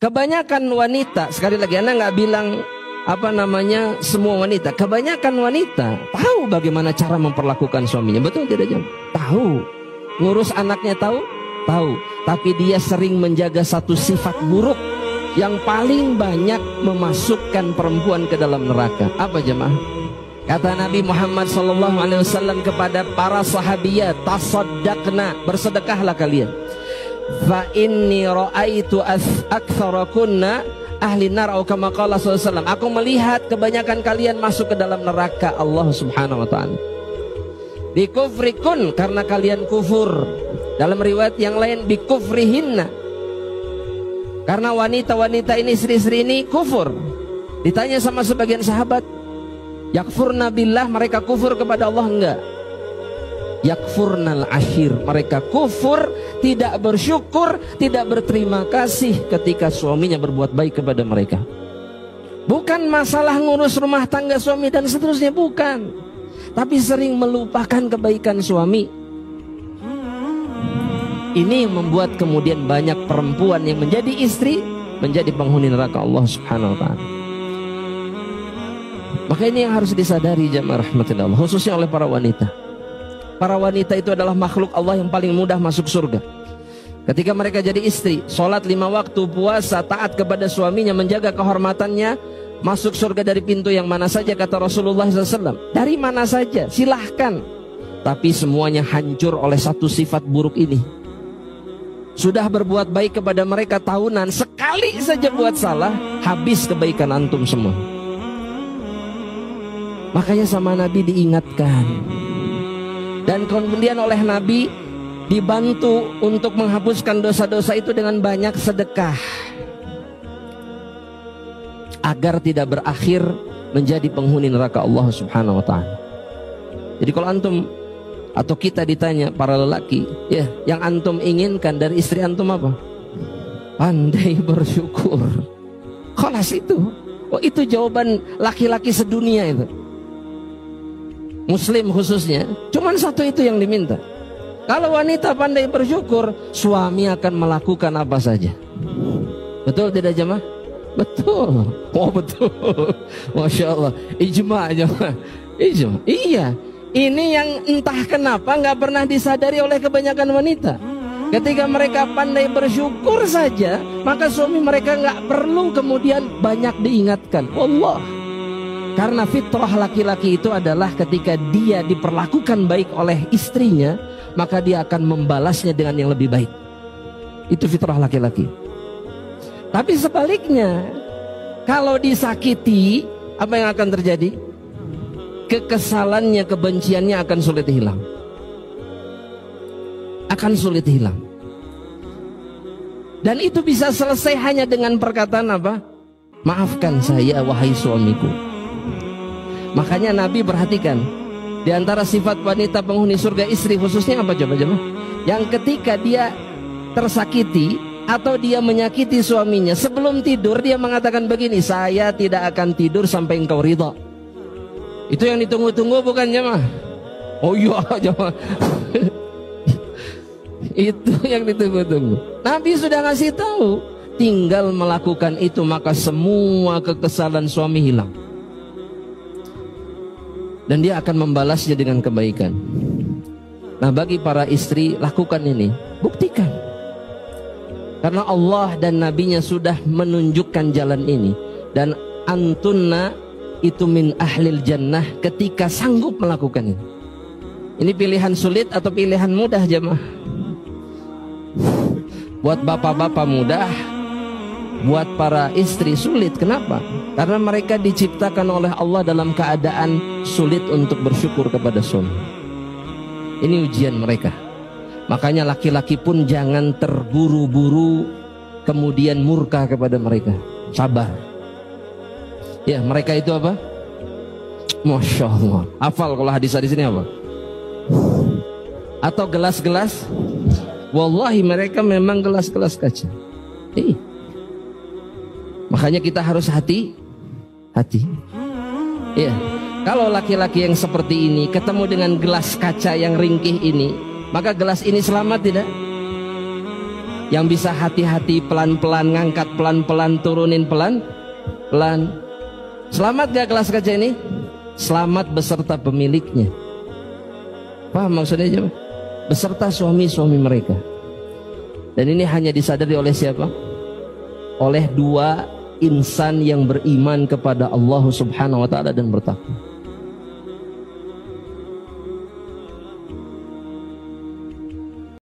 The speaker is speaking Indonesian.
Kebanyakan wanita, sekali lagi Anda nggak bilang semua wanita. Kebanyakan wanita tahu bagaimana cara memperlakukan suaminya. Betul tidak Jam? Tahu. Ngurus anaknya tahu? Tahu. Tapi dia sering menjaga satu sifat buruk yang paling banyak memasukkan perempuan ke dalam neraka. Apa jemaah? Kata Nabi Muhammad SAW kepada para sahabiyat, tasaddaqna, bersedekahlah kalian. Fa inni ra'aitu aktsarakunna ahli nar, atau kama qala sallallahu. Aku melihat kebanyakan kalian masuk ke dalam neraka Allah Subhanahu wa taala. Bi kufrikun, karena kalian kufur. Dalam riwayat yang lain bi kufrihinna. Karena wanita-wanita ini, istri-istri ini kufur. Ditanya sama sebagian sahabat, yakfurna billah, mereka kufur kepada Allah? Enggak. Yakfurnal ashir, mereka kufur, tidak bersyukur, tidak berterima kasih ketika suaminya berbuat baik kepada mereka. Bukan masalah ngurus rumah tangga suami dan seterusnya, bukan. Tapi sering melupakan kebaikan suami. Ini yang membuat kemudian banyak perempuan yang menjadi istri menjadi penghuni neraka Allah Subhanahu wa taala. Maka ini yang harus disadari jamaah rahmatillah, khususnya oleh para wanita. Para wanita itu adalah makhluk Allah yang paling mudah masuk surga. Ketika mereka jadi istri, sholat 5 waktu, puasa, taat kepada suaminya, menjaga kehormatannya, masuk surga dari pintu yang mana saja, kata Rasulullah SAW. Dari mana saja, silahkan. Tapi semuanya hancur oleh satu sifat buruk ini. Sudah berbuat baik kepada mereka tahunan, sekali saja buat salah, habis kebaikan antum semua. Makanya sama Nabi diingatkan. Dan kemudian oleh Nabi dibantu untuk menghapuskan dosa-dosa itu dengan banyak sedekah, agar tidak berakhir menjadi penghuni neraka Allah Subhanahu wa taala. Jadi kalau antum atau kita ditanya para lelaki, ya, yang antum inginkan dari istri antum apa? Pandai bersyukur. Khalas itu. Oh, itu jawaban laki-laki sedunia itu. Muslim khususnya, cuman satu itu yang diminta. Kalau wanita pandai bersyukur, suami akan melakukan apa saja. Betul tidak jemaah? Betul. Oh betul. Masya Allah. Ijma jemaah. Ijma. Iya. Ini yang entah kenapa nggak pernah disadari oleh kebanyakan wanita. Ketika mereka pandai bersyukur saja, maka suami mereka nggak perlu kemudian banyak diingatkan. Allah. Karena fitrah laki-laki itu adalah ketika dia diperlakukan baik oleh istrinya, maka dia akan membalasnya dengan yang lebih baik. Itu fitrah laki-laki. Tapi sebaliknya, kalau disakiti, apa yang akan terjadi? Kekesalannya, kebenciannya akan sulit hilang. Akan sulit hilang. Dan itu bisa selesai hanya dengan perkataan apa? Maafkan saya wahai suamiku. Makanya Nabi perhatikan, di antara sifat wanita penghuni surga istri khususnya apa coba jemaah? Yang ketika dia tersakiti atau dia menyakiti suaminya, sebelum tidur dia mengatakan begini, saya tidak akan tidur sampai engkau ridha. Itu yang ditunggu-tunggu bukan jemaah? Oh iya jemaah. Itu yang ditunggu-tunggu. Nabi sudah ngasih tahu, tinggal melakukan itu maka semua kekesalan suami hilang. Dan dia akan membalasnya dengan kebaikan. Nah bagi para istri, lakukan ini, buktikan. Karena Allah dan Nabinya sudah menunjukkan jalan ini. Dan antunna itu min ahlil jannah ketika sanggup melakukan ini. Ini pilihan sulit atau pilihan mudah jemaah? Buat bapak-bapak mudah, buat para istri sulit. Kenapa? Karena mereka diciptakan oleh Allah dalam keadaan sulit untuk bersyukur kepada suami. Ini ujian mereka. Makanya laki-laki pun jangan terburu-buru kemudian murka kepada mereka. Sabar. Ya, mereka itu apa? Masya Allah. Hafal kalau hadis di sini apa? Atau gelas-gelas? Wallahi mereka memang gelas-gelas kaca. Makanya kita harus hati-hati. Ya, kalau laki-laki yang seperti ini ketemu dengan gelas kaca yang ringkih ini, maka gelas ini selamat tidak? Yang bisa hati-hati pelan-pelan, ngangkat pelan-pelan, turunin pelan-pelan. Selamat gak kelas kerja ini? Selamat beserta pemiliknya. Paham maksudnya jemaah? Beserta suami-suami mereka. Dan ini hanya disadari oleh siapa? Oleh dua insan yang beriman kepada Allah Subhanahu wa ta'ala dan bertakwa.